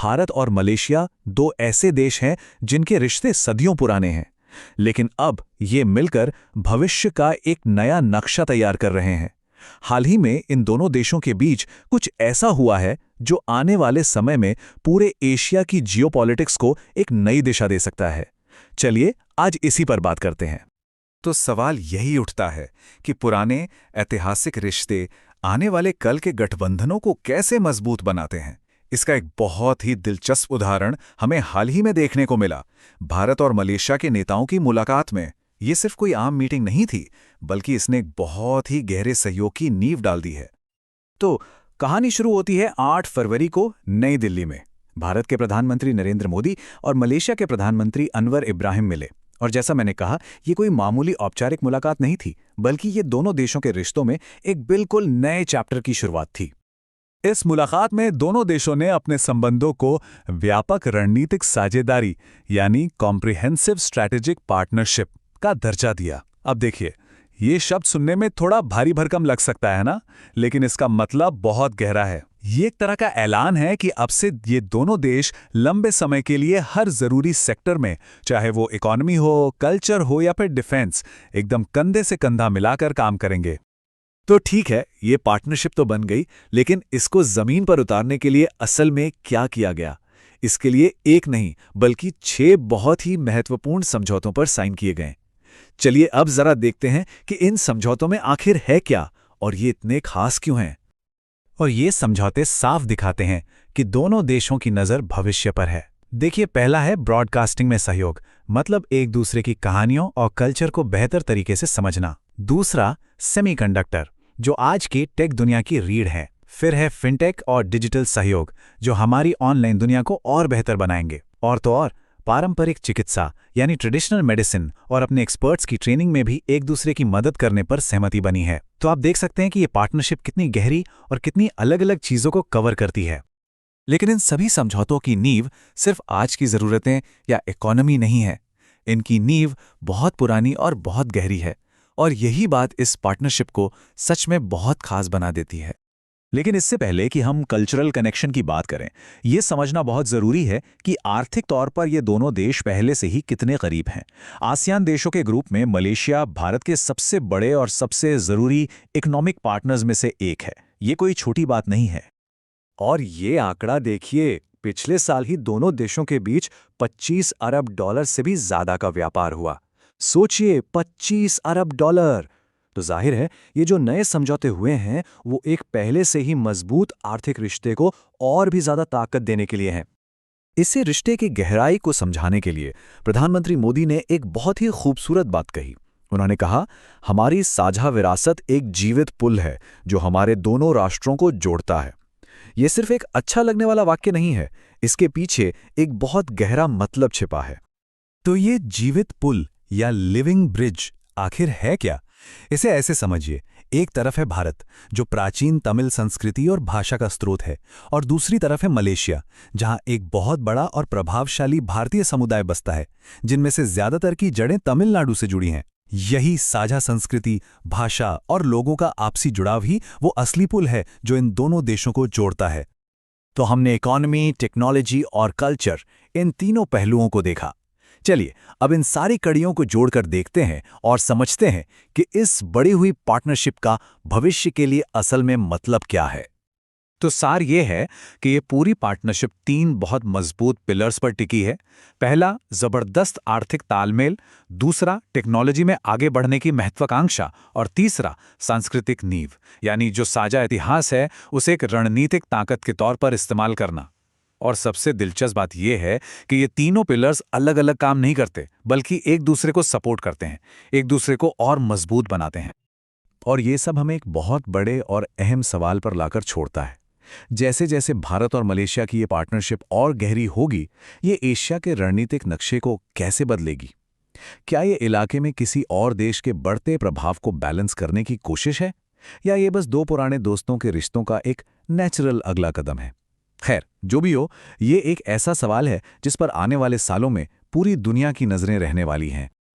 भारत और मलेशिया दो ऐसे देश हैं जिनके रिश्ते सदियों पुराने हैं, लेकिन अब ये मिलकर भविष्य का एक नया नक्शा तैयार कर रहे हैं। हाल ही में इन दोनों देशों के बीच कुछ ऐसा हुआ है जो आने वाले समय में पूरे एशिया की जियोपॉलिटिक्स को एक नई दिशा दे सकता है। चलिए आज इसी पर बात करते हैं। तो सवाल यही उठता है कि पुराने ऐतिहासिक रिश्ते आने वाले कल के गठबंधनों को कैसे मजबूत बनाते हैं। इसका एक बहुत ही दिलचस्प उदाहरण हमें हाल ही में देखने को मिला। भारत और मलेशिया के नेताओं की मुलाकात में ये सिर्फ कोई आम मीटिंग नहीं थी, बल्कि इसने एक बहुत ही गहरे सहयोग की नींव डाल दी है। तो कहानी शुरू होती है 8 फरवरी को नई दिल्ली में। भारत के प्रधानमंत्री नरेंद्र मोदी और मलेशिया के प्रधानमंत्री अनवर इब्राहिम मिले, और जैसा मैंने कहा, ये कोई मामूली औपचारिक मुलाकात नहीं थी, बल्कि ये दोनों देशों के रिश्तों में एक बिल्कुल नए चैप्टर की शुरुआत थी। इस मुलाकात में दोनों देशों ने अपने संबंधों को व्यापक रणनीतिक साझेदारी यानी कॉम्प्रिहेंसिव स्ट्रैटेजिक पार्टनरशिप का दर्जा दिया। अब देखिए, ये शब्द सुनने में थोड़ा भारी भरकम लग सकता है ना, लेकिन इसका मतलब बहुत गहरा है। ये एक तरह का ऐलान है कि अब से ये दोनों देश लंबे समय के लिए हर जरूरी सेक्टर में, चाहे वो इकोनॉमी हो, कल्चर हो या फिर डिफेंस, एकदम कंधे से कंधा मिलाकर काम करेंगे। तो ठीक है, ये पार्टनरशिप तो बन गई, लेकिन इसको जमीन पर उतारने के लिए असल में क्या किया गया? इसके लिए एक नहीं बल्कि 6 बहुत ही महत्वपूर्ण समझौतों पर साइन किए गए। चलिए अब जरा देखते हैं कि इन समझौतों में आखिर है क्या और ये इतने खास क्यों हैं। और ये समझौते साफ दिखाते हैं कि दोनों देशों की नज़र भविष्य पर है। देखिए, पहला है ब्रॉडकास्टिंग में सहयोग, मतलब एक दूसरे की कहानियों और कल्चर को बेहतर तरीके से समझना। दूसरा, सेमीकंडक्टर, जो आज की टेक दुनिया की रीढ़ है। फिर है फिनटेक और डिजिटल सहयोग, जो हमारी ऑनलाइन दुनिया को और बेहतर बनाएंगे। और तो और पारंपरिक चिकित्सा यानी ट्रेडिशनल मेडिसिन और अपने एक्सपर्ट्स की ट्रेनिंग में भी एक दूसरे की मदद करने पर सहमति बनी है। तो आप देख सकते हैं कि ये पार्टनरशिप कितनी गहरी और कितनी अलग अलग चीज़ों को कवर करती है। लेकिन इन सभी समझौतों की नींव सिर्फ आज की ज़रूरतें या इकोनॉमी नहीं है। इनकी नींव बहुत पुरानी और बहुत गहरी है, और यही बात इस पार्टनरशिप को सच में बहुत खास बना देती है। लेकिन इससे पहले कि हम कल्चरल कनेक्शन की बात करें, ये समझना बहुत ज़रूरी है कि आर्थिक तौर पर ये दोनों देश पहले से ही कितने करीब हैं। आसियान देशों के ग्रुप में मलेशिया भारत के सबसे बड़े और सबसे ज़रूरी इकोनॉमिक पार्टनर्स में से एक है। ये कोई छोटी बात नहीं है। और ये आंकड़ा देखिए, पिछले साल ही दोनों देशों के बीच 25 अरब डॉलर से भी ज़्यादा का व्यापार हुआ। सोचिए, 25 अरब डॉलर! तो जाहिर है, ये जो नए समझौते हुए हैं वो एक पहले से ही मजबूत आर्थिक रिश्ते को और भी ज़्यादा ताकत देने के लिए हैं। इसे रिश्ते की गहराई को समझाने के लिए प्रधानमंत्री मोदी ने एक बहुत ही खूबसूरत बात कही। उन्होंने कहा, हमारी साझा विरासत एक जीवित पुल है जो हमारे दोनों राष्ट्रों को जोड़ता है। ये सिर्फ एक अच्छा लगने वाला वाक्य नहीं है, इसके पीछे एक बहुत गहरा मतलब छिपा है। तो ये जीवित पुल या लिविंग ब्रिज आखिर है क्या? इसे ऐसे समझिए, एक तरफ है भारत, जो प्राचीन तमिल संस्कृति और भाषा का स्रोत है, और दूसरी तरफ है मलेशिया, जहां एक बहुत बड़ा और प्रभावशाली भारतीय समुदाय बसता है, जिनमें से ज्यादातर की जड़ें तमिलनाडु से जुड़ी हैं। यही साझा संस्कृति, भाषा और लोगों का आपसी जुड़ाव ही वो असली पुल है जो इन दोनों देशों को जोड़ता है। तो हमने इकोनॉमी, टेक्नोलॉजी और कल्चर, इन तीनों पहलुओं को देखा। चलिए अब इन सारी कड़ियों को जोड़कर देखते हैं और समझते हैं कि इस बढ़ी हुई पार्टनरशिप का भविष्य के लिए असल में मतलब क्या है। तो सार ये है कि ये पूरी पार्टनरशिप 3 बहुत मजबूत पिलर्स पर टिकी है। पहला, जबरदस्त आर्थिक तालमेल। दूसरा, टेक्नोलॉजी में आगे बढ़ने की महत्वाकांक्षा। और तीसरा, सांस्कृतिक नींव, यानी जो साझा इतिहास है उसे एक रणनीतिक ताकत के तौर पर इस्तेमाल करना। और सबसे दिलचस्प बात यह है कि ये तीनों पिलर्स अलग अलग काम नहीं करते, बल्कि एक दूसरे को सपोर्ट करते हैं, एक दूसरे को और मजबूत बनाते हैं। और ये सब हमें एक बहुत बड़े और अहम सवाल पर लाकर छोड़ता है। जैसे जैसे भारत और मलेशिया की ये पार्टनरशिप और गहरी होगी, ये एशिया के रणनीतिक नक्शे को कैसे बदलेगी? क्या ये इलाके में किसी और देश के बढ़ते प्रभाव को बैलेंस करने की कोशिश है, या ये बस 2 पुराने दोस्तों के रिश्तों का एक नेचुरल अगला कदम है? खैर, जो भी हो, ये एक ऐसा सवाल है जिस पर आने वाले सालों में पूरी दुनिया की नजरें रहने वाली हैं।